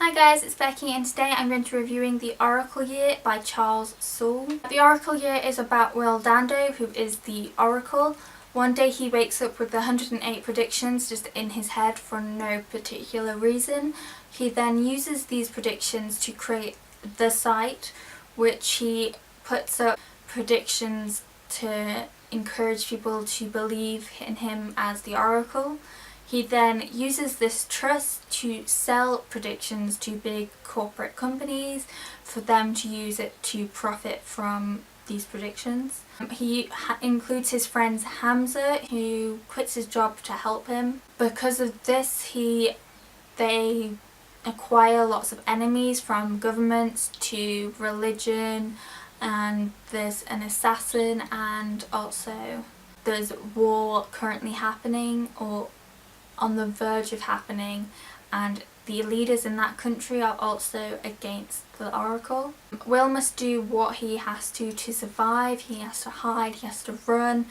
Hi guys, it's Becky and today I'm going to be reviewing The Oracle Year by Charles Soule. The Oracle Year is about Will Dando, who is the Oracle. One day he wakes up with 108 predictions just in his head for no particular reason. He then uses these predictions to create the site, which he puts up predictions to encourage people to believe in him as the Oracle. He then uses this trust to sell predictions to big corporate companies for them to use it to profit from these predictions. He includes his friend Hamza, who quits his job to help him. Because of this, they acquire lots of enemies, from governments to religion, and there's an assassin, and also there's war currently happening or on the verge of happening, and the leaders in that country are also against the Oracle. Will must do what he has to survive. He has to hide, he has to run,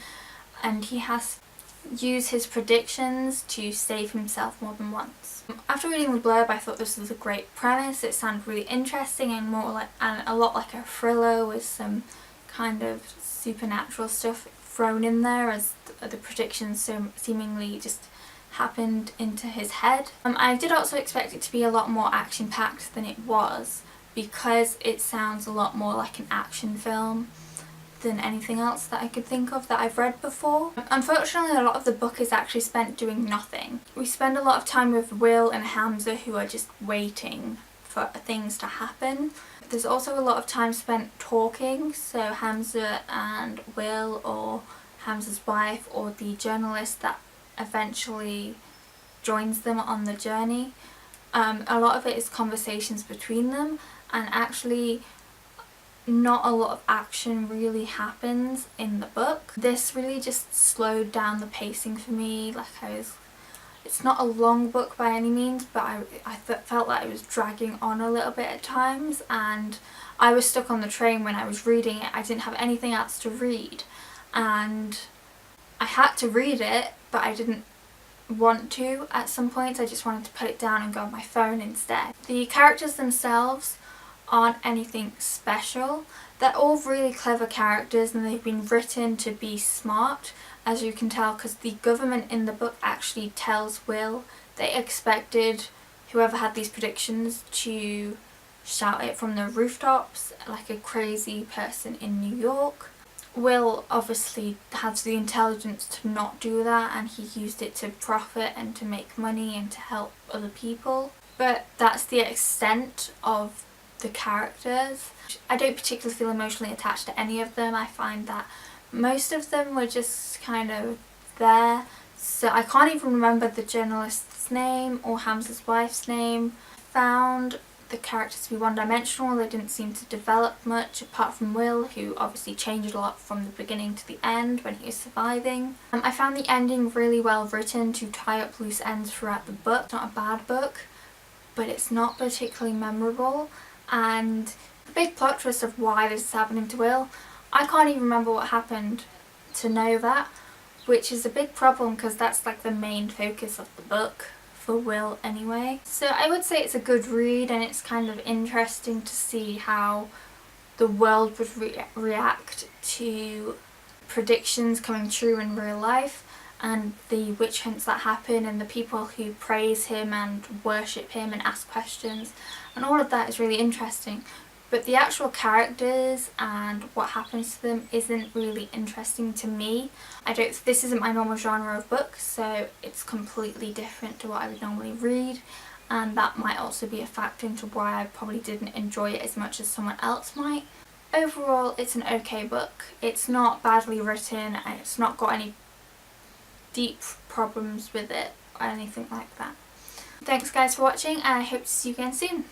and he has to use his predictions to save himself more than once. After reading the blurb, I thought this was a great premise. It sounded really interesting and a lot like a thriller with some kind of supernatural stuff thrown in there, as the predictions so seemingly just happened into his head. I did also expect it to be a lot more action-packed than it was, because it sounds a lot more like an action film than anything else that I could think of that I've read before. Unfortunately, a lot of the book is actually spent doing nothing. We spend a lot of time with Will and Hamza, who are just waiting for things to happen. There's also a lot of time spent talking, so Hamza and Will, or Hamza's wife, or the journalist that eventually joins them on the journey. A lot of it is conversations between them, and actually not a lot of action really happens in the book. This really just slowed down the pacing for me. It's not a long book by any means, but I felt like it was dragging on a little bit at times, and I was stuck on the train when I was reading it. I didn't have anything else to read, and I had to read it, but I didn't want to at some points. I just wanted to put it down and go on my phone instead. The characters themselves aren't anything special. They're all really clever characters, and they've been written to be smart, as you can tell, because the government in the book actually tells Will they expected whoever had these predictions to shout it from the rooftops like a crazy person in New York. Will obviously has the intelligence to not do that, and he used it to profit and to make money and to help other people. But that's the extent of the characters. I don't particularly feel emotionally attached to any of them. I find that most of them were just kind of there. So I can't even remember the journalist's name or Hamza's wife's name. Found the characters to be one-dimensional. They didn't seem to develop much, apart from Will, who obviously changed a lot from the beginning to the end when he was surviving. I found the ending really well written to tie up loose ends throughout the book. It's not a bad book, but it's not particularly memorable, and the big plot twist of why this is happening to Will, I can't even remember what happened to know that, which is a big problem because that's like the main focus of the book. For Will anyway. So I would say it's a good read, and it's kind of interesting to see how the world would react to predictions coming true in real life, and the witch hunts that happen, and the people who praise him and worship him and ask questions, and all of that is really interesting. But the actual characters and what happens to them isn't really interesting to me. This isn't my normal genre of book, so it's completely different to what I would normally read, and that might also be a factor into why I probably didn't enjoy it as much as someone else might. Overall, it's an okay book. It's not badly written, and it's not got any deep problems with it or anything like that. Thanks guys for watching, and I hope to see you again soon.